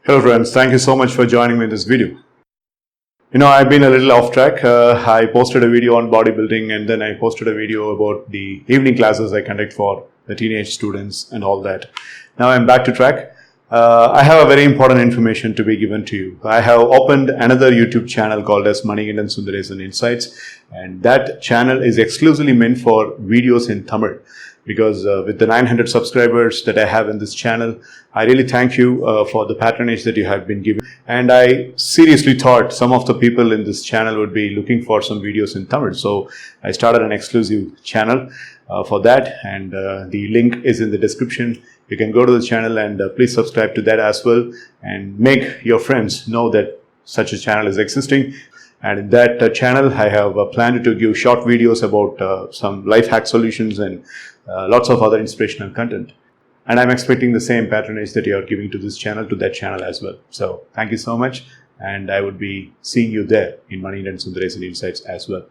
Hello friends, thank you so much for joining me in this video. I've been a little off track. I posted a video on bodybuilding and then I posted a video about the evening classes I conduct for the teenage students and all that. Now I'm back to track. I have a very important information to be given to you. I have opened another YouTube channel called as Manikandan Sundaresan Insights, and that channel is exclusively meant for videos in Tamizh. Because with the 900 subscribers that I have in this channel, I really thank you for the patronage that you have been giving. And I seriously thought some of the people in this channel would be looking for some videos in Tamil. So I started an exclusive channel for that, and the link is in the description. You can go to the channel and please subscribe to that as well, and make your friends know that such a channel is existing. And in that channel, I have planned to give short videos about some life hack solutions and lots of other inspirational content. And I'm expecting the same patronage that you are giving to this channel, to that channel as well. So thank you so much. And I would be seeing you there in Manikandan Sundaresan Insights as well.